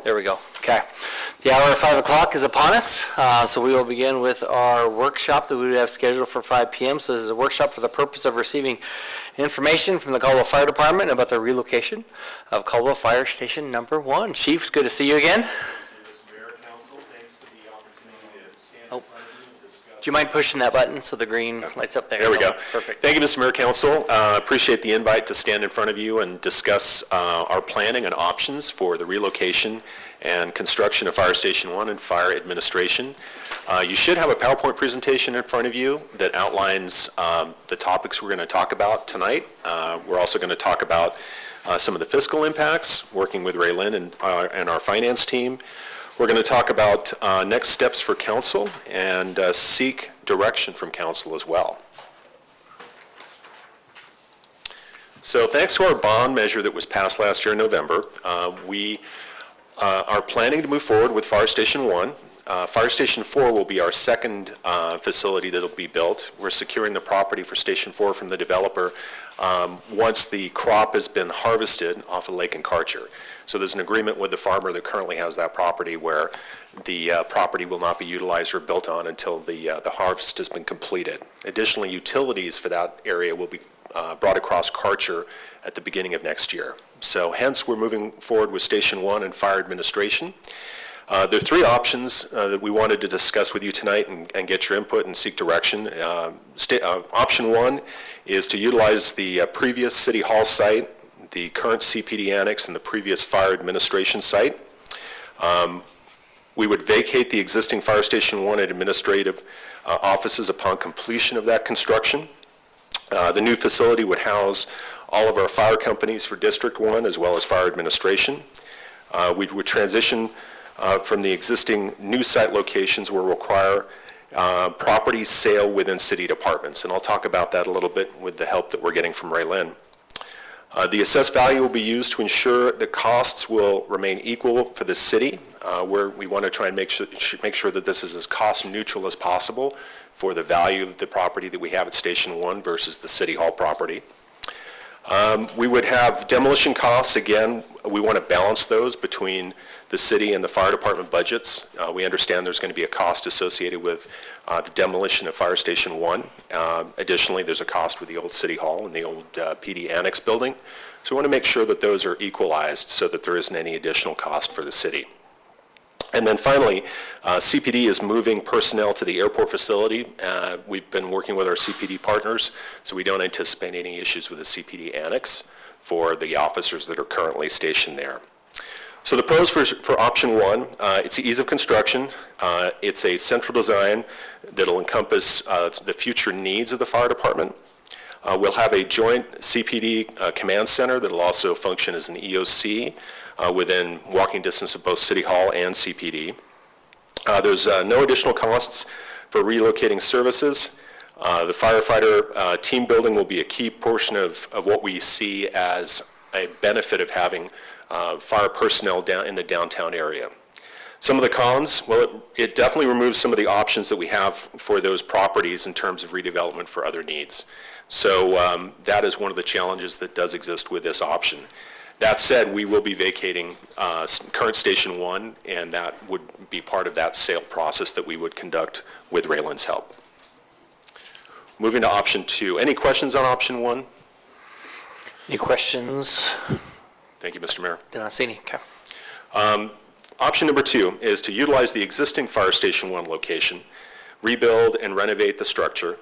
There we go. Okay. The hour of 5 o'clock is upon us, so we will begin with our workshop that we would have scheduled for 5 p.m. So this is a workshop for the purpose of receiving information from the Caldwell Fire Department about the relocation of Caldwell Fire Station Number 1. Chief, it's good to see you again. Do you mind pushing that button so the green lights up there? There we go. Perfect. Thank you, Mr. Mayor Council. Appreciate the invite to stand in front of you and discuss our planning and options for the relocation and construction of Fire Station 1 and fire administration. You should have a PowerPoint presentation in front of you that outlines the topics we're going to talk about tonight. We're also going to talk about some of the fiscal impacts, working with Ray Lynn and our finance team. We're going to talk about next steps for council and seek direction from council as well. So thanks to our bond measure that was passed last year in November, we are planning to move forward with Fire Station 1. Fire Station 4 will be our second facility that will be built. We're securing the property for Station 4 from the developer once the crop has been harvested off of Lake and Karcher. So there's an agreement with the farmer that currently has that property where the property will not be utilized or built on until the harvest has been completed. Additionally, utilities for that area will be brought across Karcher at the beginning of next year. So hence, we're moving forward with Station 1 and fire administration. There are three options that we wanted to discuss with you tonight and get your input and seek direction. Option 1 is to utilize the previous City Hall site, the current CPD annex, and the previous fire administration site. We would vacate the existing Fire Station 1 and administrative offices upon completion of that construction. The new facility would house all of our fire companies for District 1 as well as fire administration. We would transition from the existing new site locations will require property sale within city departments, and I'll talk about that a little bit with the help that we're getting from Ray Lynn. The assessed value will be used to ensure the costs will remain equal for the city, where we want to try and make sure that this is as cost neutral as possible for the value of the property that we have at Station 1 versus the City Hall property. We would have demolition costs. Again, we want to balance those between the city and the fire department budgets. We understand there's going to be a cost associated with the demolition of Fire Station 1. Additionally, there's a cost with the old City Hall and the old PD Annex building. So we want to make sure that those are equalized so that there isn't any additional cost for the city. And then finally, CPD is moving personnel to the airport facility. We've been working with our CPD partners, so we don't anticipate any issues with the CPD Annex for the officers that are currently stationed there. So the pros for option 1, it's the ease of construction. It's a central design that'll encompass the future needs of the fire department. We'll have a joint CPD command center that'll also function as an EOC within walking distance of both City Hall and CPD. There's no additional costs for relocating services. The firefighter team building will be a key portion of what we see as a benefit of having fire personnel down in the downtown area. Some of the cons, well, it definitely removes some of the options that we have for those properties in terms of redevelopment for other needs. So that is one of the challenges that does exist with this option. That said, we will be vacating current Station 1, and that would be part of that sale process that we would conduct with Ray Lynn's help. Moving to option 2. Any questions on option 1? Any questions? Thank you, Mr. Mayor. Did not see any. Okay. Option number 2 is to utilize the existing Fire Station 1 location, rebuild and renovate the structure,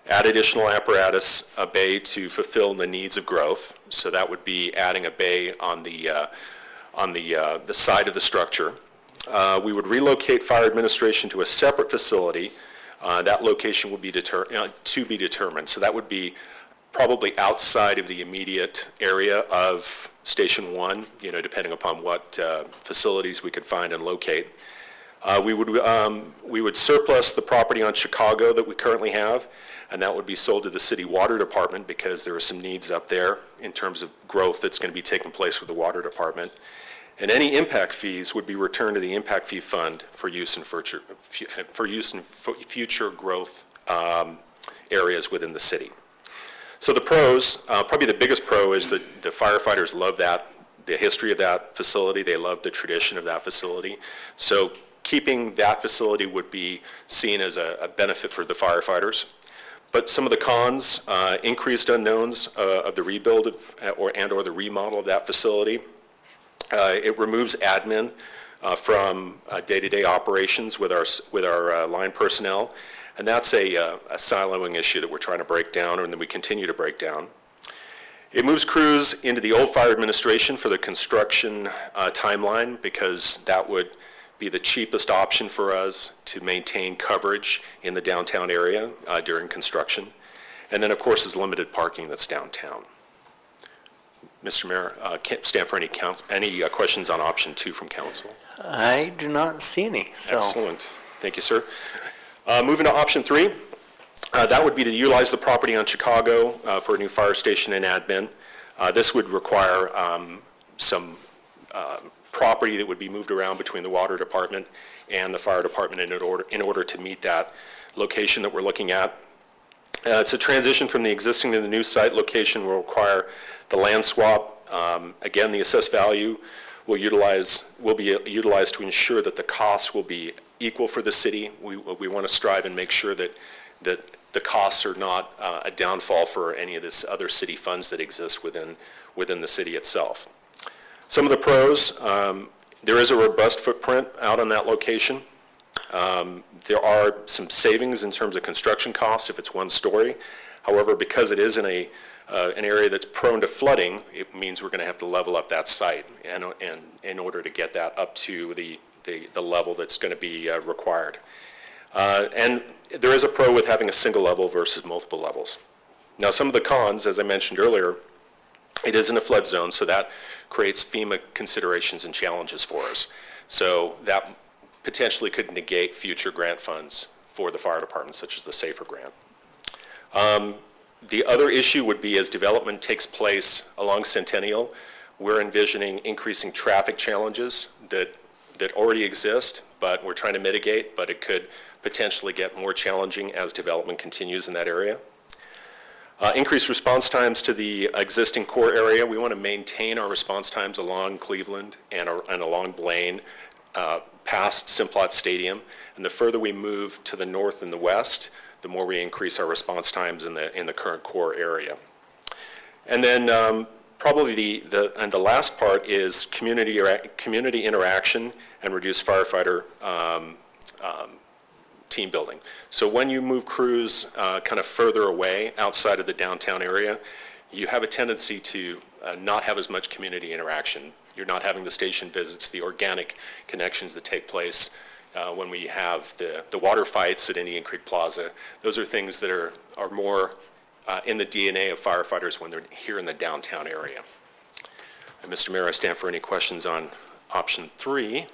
add additional apparatus, a bay to fulfill the needs of growth. So that would be adding a bay on the side of the structure. We would relocate fire administration to a separate facility. That location would be to be determined. So that would be probably outside of the immediate area of Station 1, depending upon what facilities we could find and locate. We would surplus the property on Chicago that we currently have, and that would be sold to the city water department because there are some needs up there in terms of growth that's going to be taking place with the water department. And any impact fees would be returned to the impact fee fund for use in future growth areas within the city. So the pros, probably the biggest pro is that the firefighters love the history of that facility. They love the tradition of that facility. So keeping that facility would be seen as a benefit for the firefighters. But some of the cons, increased unknowns of the rebuild or the remodel of that facility. It removes admin from day-to-day operations with our line personnel, and that's a siloing issue that we're trying to break down, and that we continue to break down. It moves crews into the old fire administration for the construction timeline, because that would be the cheapest option for us to maintain coverage in the downtown area during construction. And then, of course, is limited parking that's downtown. Mr. Mayor, stand for any questions on option 2 from council. I do not see any, so. Excellent. Thank you, sir. Moving to option 3, that would be to utilize the property on Chicago for a new fire station and admin. This would require some property that would be moved around between the water department and the fire department in order to meet that location that we're looking at. It's a transition from the existing to the new site. Location will require the land swap. Again, the assessed value will be utilized to ensure that the costs will be equal for the city. We want to strive and make sure that the costs are not a downfall for any of this other city funds that exist within the city itself. Some of the pros, there is a robust footprint out on that location. There are some savings in terms of construction costs if it's one story. However, because it is in an area that's prone to flooding, it means we're going to have to level up that site and in order to get that up to the level that's going to be required. And there is a pro with having a single level versus multiple levels. Now, some of the cons, as I mentioned earlier, it is in a flood zone, so that creates FEMA considerations and challenges for us. So that potentially could negate future grant funds for the fire department, such as the SAFER grant. The other issue would be as development takes place along Centennial, we're envisioning increasing traffic challenges that already exist, but we're trying to mitigate, but it could potentially get more challenging as development continues in that area. Increased response times to the existing core area. We want to maintain our response times along Cleveland and along Blaine, past Simplot Stadium. And the further we move to the north and the west, the more we increase our response times in the current core area. And then probably the last part is community interaction and reduced firefighter team building. So when you move crews kind of further away outside of the downtown area, you have a tendency to not have as much community interaction. You're not having the station visits, the organic connections that take place when we have the water fights at Indian Creek Plaza. Those are things that are more in the DNA of firefighters when they're here in the downtown area. And Mr. Mayor, I stand for any questions on option 3.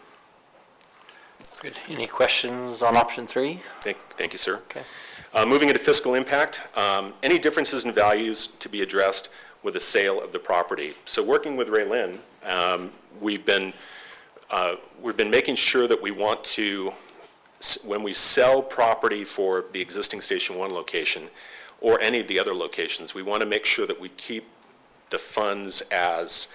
Good. Any questions on option 3? Thank you, sir. Okay. Moving into fiscal impact, any differences in values to be addressed with the sale of the property. So working with Ray Lynn, we've been making sure that we want to, when we sell property for the existing Station 1 location or any of the other locations, we want to make sure that we keep the funds as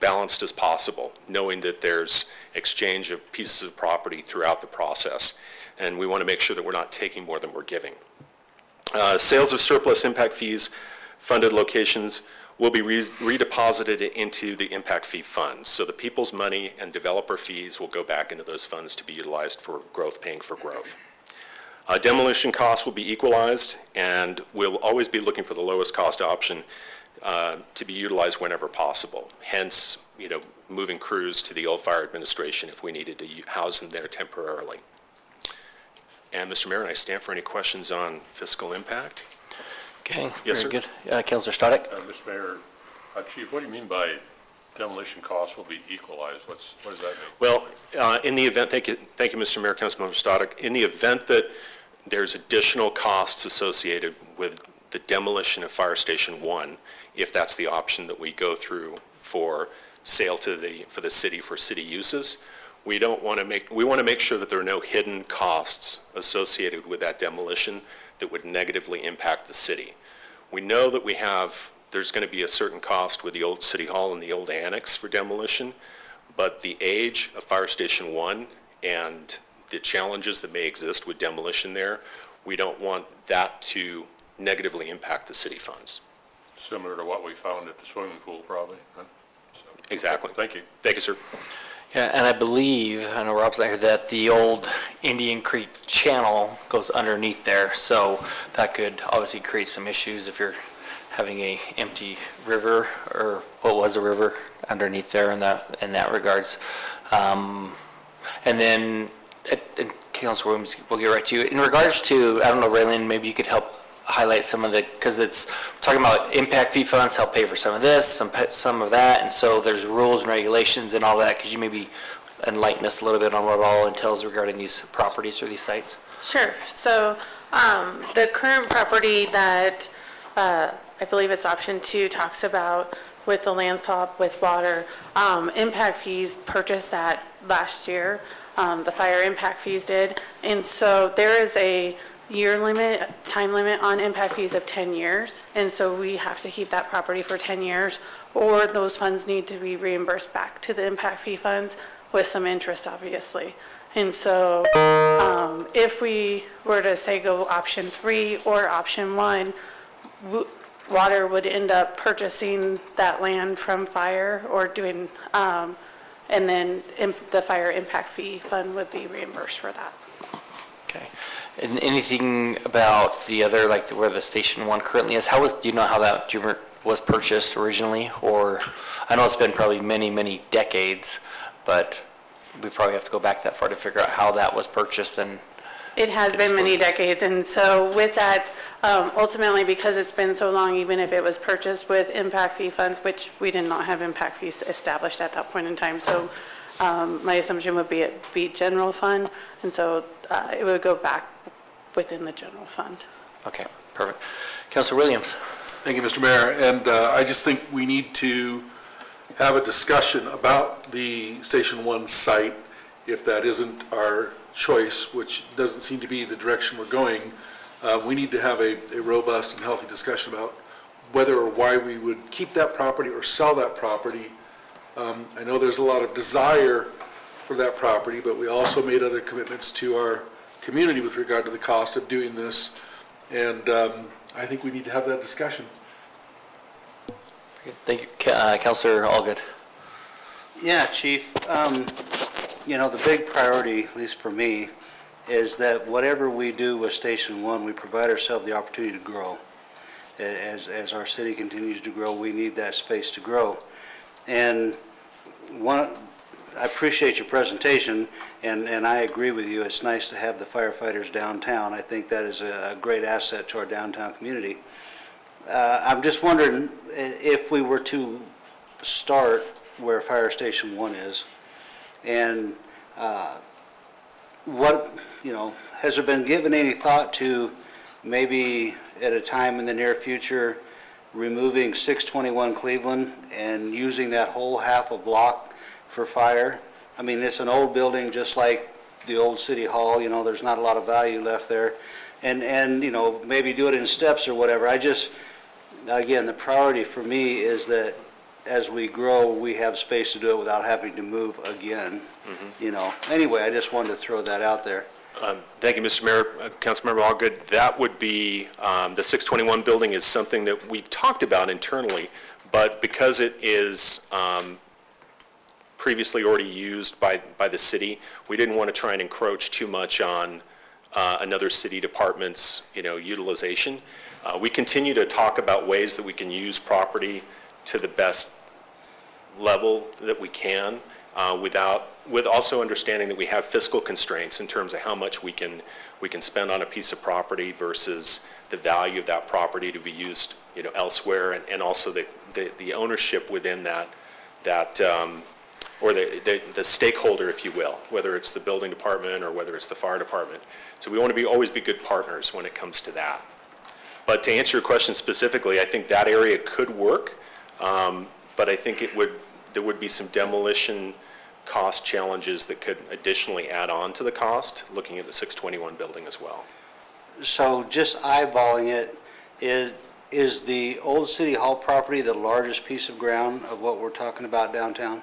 balanced as possible, knowing that there's exchange of pieces of property throughout the process. And we want to make sure that we're not taking more than we're giving. Sales of surplus impact fees funded locations will be redeposited into the impact fee funds. So the people's money and developer fees will go back into those funds to be utilized for growth, paying for growth. Demolition costs will be equalized, and we'll always be looking for the lowest cost option to be utilized whenever possible. Hence, moving crews to the old fire administration if we needed to house them there temporarily. And Mr. Mayor, I stand for any questions on fiscal impact. Okay, Yes, very sir. good. Councilor Stoddard? Mr. Mayor, Chief, what do you mean by demolition costs will be equalized? What does that mean? Well, in the event, thank you, Mr. Mayor, Councilmember Stoddard. In the event that there's additional costs associated with the demolition of Fire Station 1, if that's the option that we go through for sale for the city for city uses, we want to make sure that there are no hidden costs associated with that demolition that would negatively impact the city. We know that we have there's going to be a certain cost with the old City Hall and the old annex for demolition, but the age of Fire Station 1 and the challenges that may exist with demolition there, we don't want that to negatively impact the city funds. Similar to what we found at the swimming pool, probably, huh? So, Exactly. Thank you. Thank you, sir. Yeah, and I believe, I know Rob's not here, that the old Indian Creek channel goes underneath there, so that could obviously create some issues if you're having a empty river, or what was a river underneath there in that regards. And then, and Councilor Williams, we'll get right to you. In regards to, I don't know, Raylene, maybe you could help highlight some of the, because it's talking about impact fee funds help pay for some of this, some of that, and so there's rules and regulations and all that. Could you maybe enlighten us a little bit on what it all entails regarding these properties or these sites? Sure. So the current property that I believe it's option 2 talks about with the land swap with water, impact fees purchased that last year. The fire impact fees did. And so there is a year limit, time limit on impact fees of 10 years. And so we have to keep that property for 10 years, or those funds need to be reimbursed back to the impact fee funds with some interest, obviously. And so if we were to say go option 3 or option 1, water would end up purchasing that land from fire or doing, and then the fire impact fee fund would be reimbursed for that. Okay. And anything about the other, like where the Station 1 currently is, do you know how that was purchased originally? Or, I know it's been probably many, many decades, but we probably have to go back that far to figure out how that was purchased and. It has been many decades, and so with that, ultimately, because it's been so long, even if it was purchased with impact fee funds, which we did not have impact fees established at that point in time, so my assumption would be it be general fund, and so it would go back within the general fund. Okay, perfect. Councilor Williams? Thank you, Mr. Mayor. And I just think we need to have a discussion about the Station 1 site, if that isn't our choice, which doesn't seem to be the direction we're going. We need to have a robust and healthy discussion about whether or why we would keep that property or sell that property. I know there's a lot of desire for that property, but we also made other commitments to our community with regard to the cost of doing this. And I think we need to have that discussion. Thank you. Councilor Allgood? Yeah, Chief, you know, the big priority, at least for me, is that whatever we do with Station 1, we provide ourselves the opportunity to grow. As our city continues to grow, we need that space to grow. And I appreciate your presentation, and I agree with you. It's nice to have the firefighters downtown. I think that is a great asset to our downtown community. I'm just wondering if we were to start where Fire Station 1 is, and has there been given any thought to maybe at a time in the near future removing 621 Cleveland and using that whole half a block for fire? I mean, it's an old building just like the old City Hall, you know, there's not a lot of value left there. And you know, maybe do it in steps or whatever. Again, the priority for me is that as we grow, we have space to do it without having to move again, you know. Anyway, I just wanted to throw that out there. Thank you, Mr. Mayor. Councilmember Allgood, that would be, the 621 building is something that we've talked about internally, but because it is previously already used by the city, we didn't want to try and encroach too much on another city department's, utilization. We continue to talk about ways that we can use property to the best level that we can, with also understanding that we have fiscal constraints in terms of how much we can spend on a piece of property versus the value of that property to be used, elsewhere, and also the ownership within that or the stakeholder, if you will, whether it's the building department or whether it's the fire department. So we want to always be good partners when it comes to that. But to answer your question specifically, I think that area could work, but I think there would be some demolition cost challenges that could additionally add on to the cost, looking at the 621 building as well. So just eyeballing it, Is the old City Hall property the largest piece of ground of what we're talking about downtown?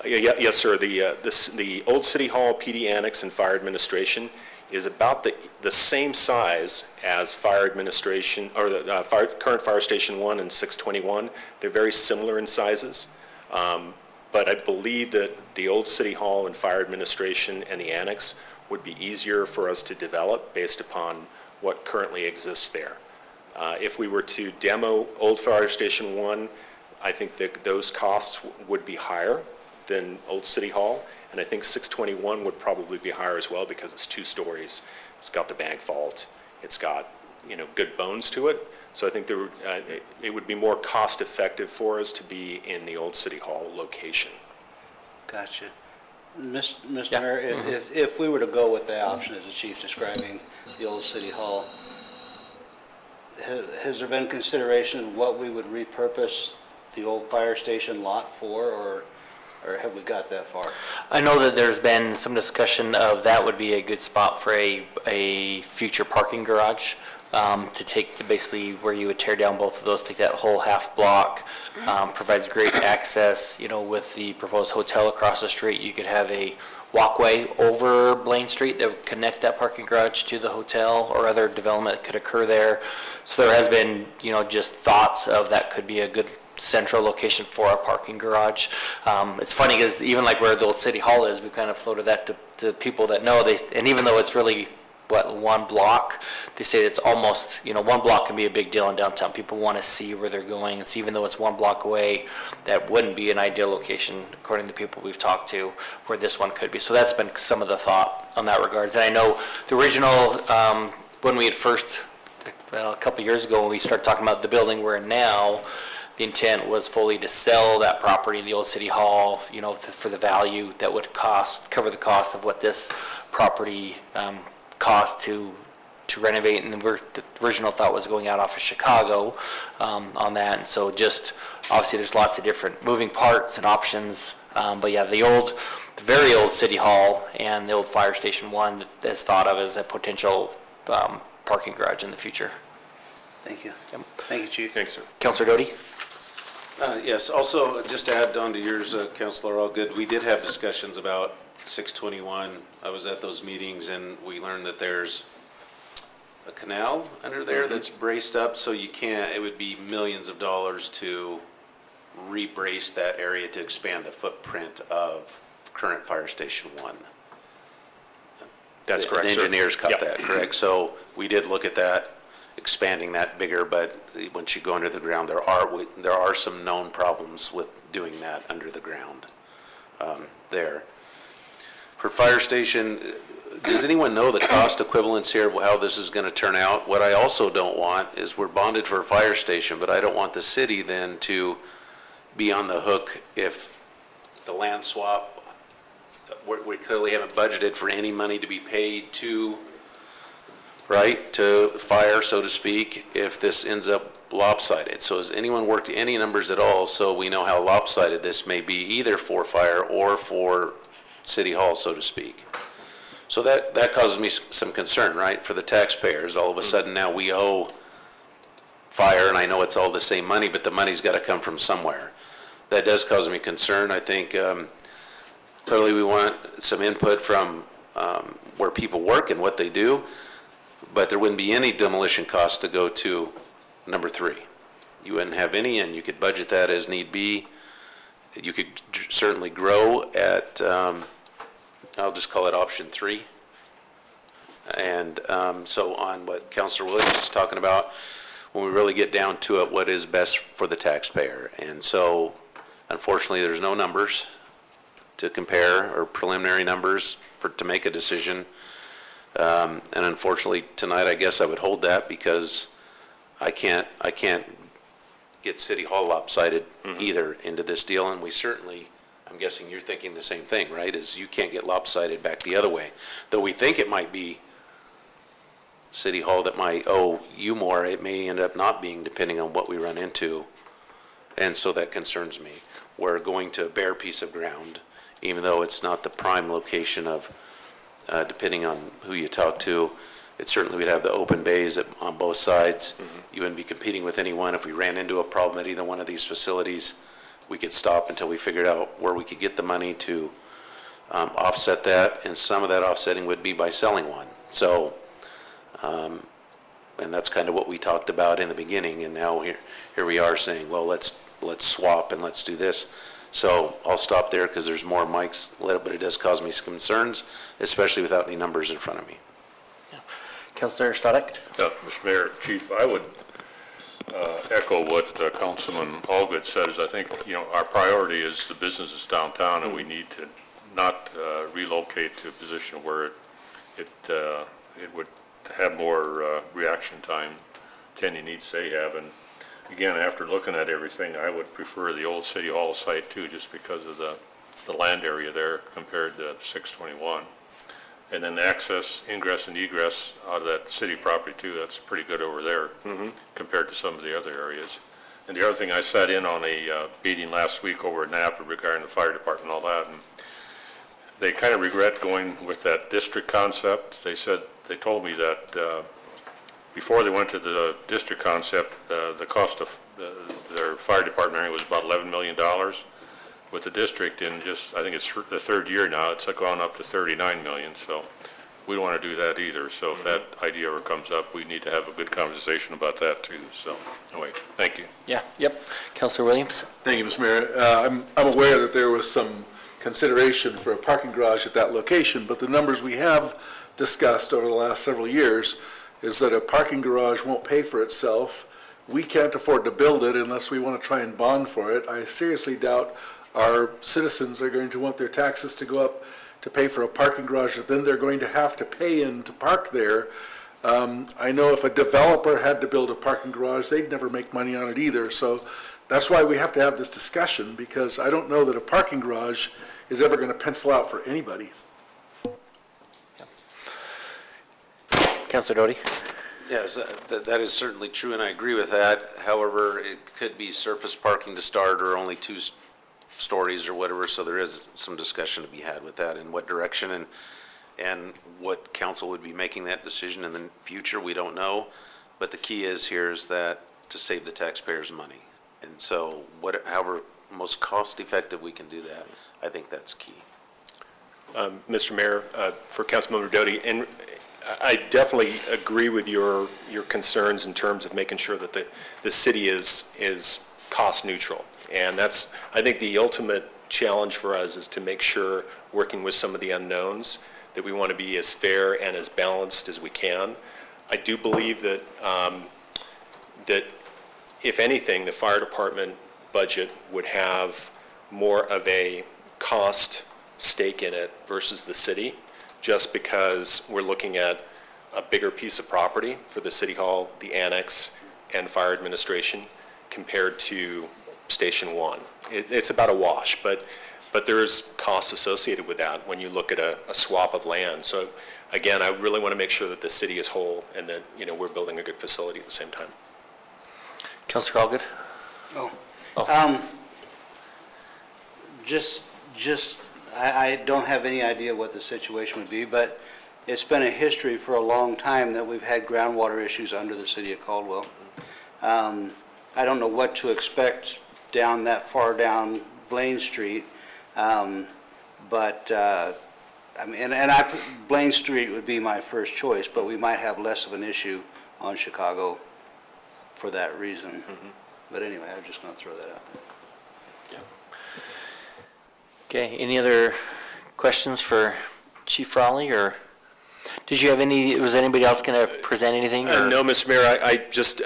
Yes, sir. The old City Hall, PD Annex, and Fire Administration is about the same size as Fire Administration, or the current Fire Station 1 and 621. They're very similar in sizes. But I believe that the old City Hall and Fire Administration and the Annex would be easier for us to develop based upon what currently exists there. If we were to demo old Fire Station 1, I think that those costs would be higher than Old City Hall, and I think 621 would probably be higher as well because it's 2 stories. It's got the bank vault. It's got, good bones to it. So I think it would be more cost-effective for us to be in the Old City Hall location. Gotcha. Mr. Yeah. Mayor, if we were to go with the option as the chief's describing, the old City Hall, has there been consideration of what we would repurpose the old fire station lot for, or have we got that far? I know that there's been some discussion of that would be a good spot for a future parking garage, to basically where you would tear down both of those, take that whole half block, provides great access, with the proposed hotel across the street, you could have a walkway over Blaine Street that would connect that parking garage to the hotel or other development that could occur there. So there has been, just thoughts of that could be a good central location for a parking garage. It's funny because even like where the old City Hall is, we kind of floated that to people that know, and even though it's really, one block, they say it's almost, 1 block can be a big deal in downtown. People want to see where they're going. It's even though it's 1 block away, that wouldn't be an ideal location, according to people we've talked to, where this one could be. So that's been some of the thought on that regards. And I know the original, when we had first, a couple years ago, when we started talking about the building we're in now, the intent was fully to sell that property, the old City Hall, for the value that would cover the cost of what this property cost to renovate. And the original thought was going out off of Chicago on that. And so just, obviously, there's lots of different moving parts and options. But yeah, the very old City Hall and the old Fire Station 1 is thought of as a potential parking garage in the future. Thank you. Yep. Thank you, Chief. Thanks, sir. Councilor Doty? Yes, also, just to add on to yours, Councilor Allgood, we did have discussions about 621. I was at those meetings and we learned that there's a canal under there that's braced up, so it would be millions of dollars to re-brace that area to expand the footprint of current Fire Station 1. That's correct, The sir. engineers caught Yep. that, correct? So we did look at that, expanding that bigger, but once you go under the ground, there are some known problems with doing that under the ground there. For Fire Station, does anyone know the cost equivalence here, how this is going to turn out? What I also don't want is we're bonded for a fire station, but I don't want the city then to be on the hook if the land swap, we clearly haven't budgeted for any money to be paid to fire, so to speak, if this ends up lopsided. So has anyone worked any numbers at all so we know how lopsided this may be, either for fire or for City Hall, so to speak? So that causes me some concern, right, for the taxpayers. All of a sudden now we owe fire, and I know it's all the same money, but the money's got to come from somewhere. That does cause me concern. I think clearly we want some input from where people work and what they do, but there wouldn't be any demolition costs to go to number 3. You wouldn't have any, and you could budget that as need be. You could certainly grow at, I'll just call it option 3. And so on what Councilor Williams is talking about, when we really get down to it, what is best for the taxpayer. And so, unfortunately, there's no numbers to compare or preliminary numbers to make a decision. And unfortunately, tonight, I guess I would hold that because I can't get City Hall lopsided either into this deal. And we certainly, I'm guessing you're thinking the same thing, right? Is you can't get lopsided back the other way. Though we think it might be City Hall that might owe you more, it may end up not being, depending on what we run into. And so that concerns me. We're going to a bare piece of ground, even though it's not the prime location of, depending on who you talk to, it certainly would have the open bays on both sides. You wouldn't be competing with anyone. If we ran into a problem at either one of these facilities, we could stop until we figured out where we could get the money to offset that, and some of that offsetting would be by selling one. So, and that's kind of what we talked about in the beginning, and now here we are saying, well, let's swap and let's do this. So I'll stop there because there's more mics, but it does cause me some concerns, especially without any numbers in front of me. Counselor Stadek? Mr. Mayor, Chief, I would echo what Councilman Allgood said, is I think, our priority is the businesses downtown, and we need to not relocate to a position where it would have more reaction time to any needs they have. And again, after looking at everything, I would prefer the old City Hall site too, just because of the land area there compared to 621. And then the access, ingress and egress out of that city property too, that's pretty good over there compared to some of the other areas. And the other thing, I sat in on a meeting last week over at Napa regarding the fire department and all that, and they kind of regret going with that district concept. They told me that before they went to the district concept, the cost of their fire department area was about $11 million. With the district in just, I think it's the third year now, it's gone up to 39 million, so we don't want to do that either. So if that idea ever comes up, we need to have a good conversation about that too. So, anyway, thank you. Yeah, yep. Counselor Williams? Thank you, Mr. Mayor. I'm aware that there was some consideration for a parking garage at that location, but the numbers we have discussed over the last several years is that a parking garage won't pay for itself. We can't afford to build it unless we want to try and bond for it. I seriously doubt our citizens are going to want their taxes to go up to pay for a parking garage that then they're going to have to pay in to park there. I know if a developer had to build a parking garage, they'd never make money on it either. So that's why we have to have this discussion, because I don't know that a parking garage is ever going to pencil out for anybody. Counselor Doty? Yes, that is certainly true, and I agree with that. However, it could be surface parking to start, or only 2 stories or whatever, so there is some discussion to be had with that, in what direction and what council would be making that decision in the future, we don't know. But the key is here is that to save the taxpayers money. And so however most cost effective we can do that, I think that's key. Mr. Mayor, for Councilmember Doty, and I definitely agree with your concerns in terms of making sure that the city is cost neutral. And that's, I think, the ultimate challenge for us, is to make sure, working with some of the unknowns, that we want to be as fair and as balanced as we can. I do believe that that if anything, the fire department budget would have more of a cost stake in it versus the city, just because we're looking at a bigger piece of property for the city hall, the annex, and fire administration compared to Station 1. It's about a wash, but there's costs associated with that when you look at a swap of land. So again, I really want to make sure that the city is whole and that, we're building a good facility at the same time. Counselor Allgood? I don't have any idea what the situation would be, but it's been a history for a long time that we've had groundwater issues under the city of Caldwell. I don't know what to expect down that far down Blaine Street, Blaine Street would be my first choice, but we might have less of an issue on Chicago for that reason. But anyway, I'm just going to throw that out there. Okay, any other questions for Chief Raleigh, or did you have was anybody else going to present anything? No, Mr. Mayor, just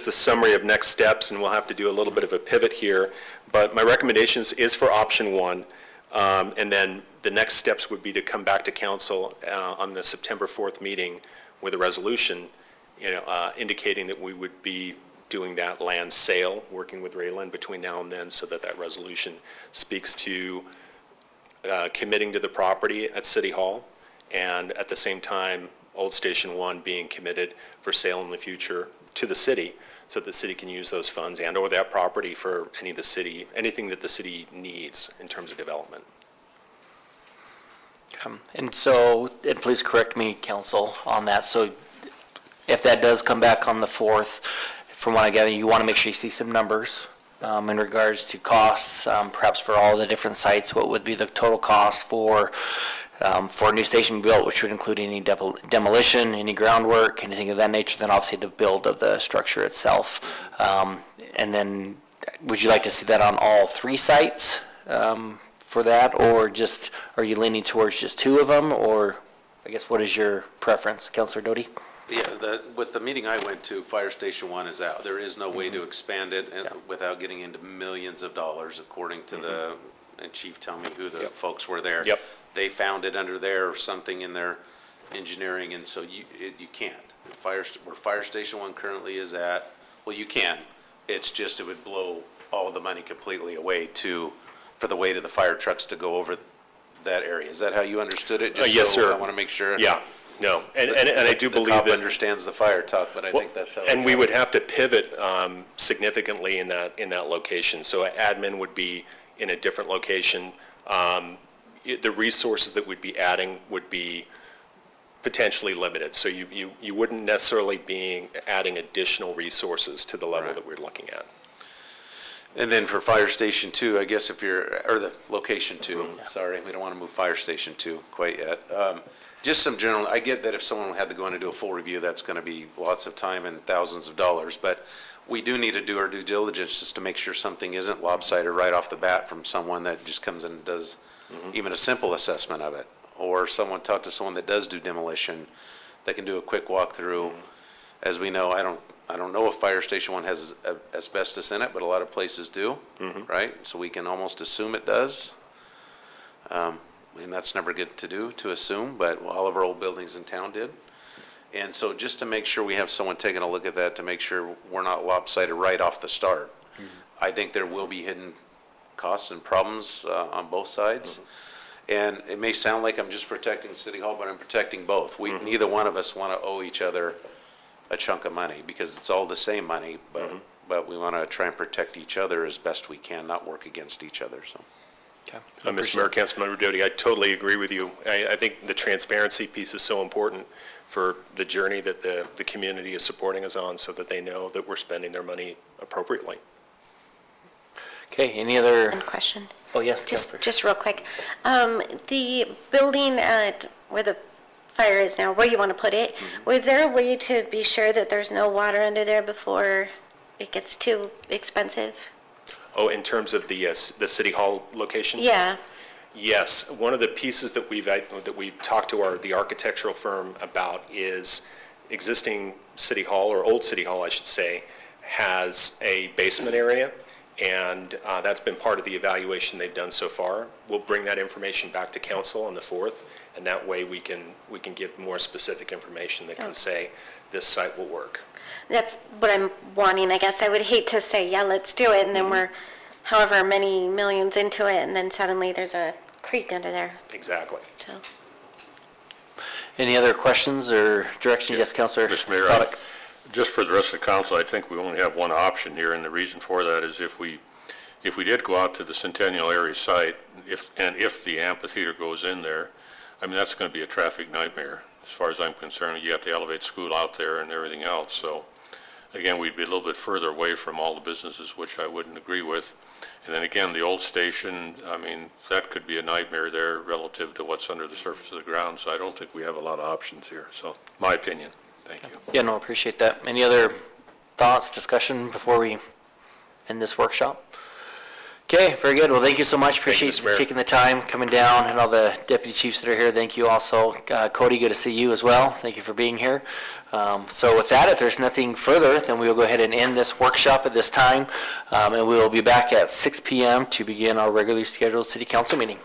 the summary of next steps, and we'll have to do a little bit of a pivot here, but my recommendations is for option 1, and then the next steps would be to come back to council on the September 4th meeting with a resolution, indicating that we would be doing that land sale, working with Rayland between now and then, so that resolution speaks to committing to the property at City Hall, and at the same time, Old Station 1 being committed for sale in the future to the city, so the city can use those funds and or that property for anything that the city needs in terms of development. And so, and please correct me, council, on that. So if that does come back on the 4th, from what I gather, you want to make sure you see some numbers in regards to costs, perhaps for all the different sites, what would be the total cost for a new station built, which would include any demolition, any groundwork, anything of that nature, then obviously the build of the structure itself. And then, would you like to see that on all 3 sites for that, or just, are you leaning towards just 2 of them, or, I guess, what is your preference, Councilor Doty? Yeah, with the meeting I went to, Fire Station 1 is out. There is no way to expand it without getting into millions of dollars, according to the, and Chief, tell me who the folks were there. Yep. They found it under there or something in their engineering, and so you can't. Where Fire Station 1 currently is at, well, you can. It's just, it would blow all the money completely away for the weight of the fire trucks to go over that area. Is that how you understood it? Just Yes, so sir. I want to make sure. Yeah, no, and I do The believe cop that. understands the fire talk, but I think that's how. And we would have to pivot significantly in that location. So admin would be in a different location. The resources that we'd be adding would be potentially limited. So you wouldn't necessarily be adding additional resources to the level Right. that we're looking at. And then for Fire Station 2, I guess if you're, or the Location 2, sorry, we don't want to move Fire Station 2 quite yet. Just some general, I get that if someone had to go in and do a full review, that's going to be lots of time and thousands of dollars, but we do need to do our due diligence just to make sure something isn't lopsided right off the bat from someone that just comes in and does even a simple assessment of it. Or someone, talk to someone that does do demolition, that can do a quick walkthrough. As we know, I don't know if Fire Station 1 has asbestos in it, but a lot of places do, right? So we can almost assume it does. And that's never good to do, to assume, but all of our old buildings in town did. And so just to make sure we have someone taking a look at that, to make sure we're not lopsided right off the start. I think there will be hidden costs and problems on both sides. And it may sound like I'm just protecting City Hall, but I'm protecting both. Neither one of us want to owe each other a chunk of money, because it's all the same money, but we want to try and protect each other as best we can, not work against each other, so. Mr. Mayor, Councilmember Doty, I totally agree with you. I think the transparency piece is so important for the journey that the community is supporting us on, so that they know that we're spending their money appropriately. Okay, any other, One question, oh, yes, Councilor. just real quick. The building at where the fire is now, where you want to put it, was there a way to be sure that there's no water under there before it gets too expensive? Oh, in terms of the City Hall location? Yeah, Yes, one of the pieces that we've talked to the architectural firm about is existing City Hall, or old City Hall, I should say, has a basement area, and that's been part of the evaluation they've done so far. We'll bring that information back to council on the 4th, and that way we can give more specific information that can say this site will work. that's what I'm wanting, I guess. I would hate to say, yeah, let's do it, and then we're however many millions into it, and then suddenly there's a creek under there, Exactly. so. Any other questions or direction? Yes, Councilor Mr. Mayor, Stoddard. just for the rest of the council, I think we only have one option here, and the reason for that is if we did go out to the Centennial area site, if the amphitheater goes in there, I mean, that's going to be a traffic nightmare, as far as I'm concerned. You have to elevate school out there and everything else, so, again, we'd be a little bit further away from all the businesses, which I wouldn't agree with. And then again, the old station, I mean, that could be a nightmare there relative to what's under the surface of the ground, so I don't think we have a lot of options here, so, my opinion. Thank you. Yeah, no, appreciate that. Any other thoughts, discussion before we end this workshop? Okay, very good. Well, thank you so much. Appreciate Mr. you Mayor. taking the time, coming down, and all the deputy chiefs that are here. Thank you also. Cody, good to see you as well. Thank you for being here. So with that, if there's nothing further, then we will go ahead and end this workshop at this time. And we will be back at 6 p.m. to begin our regularly scheduled city council meeting.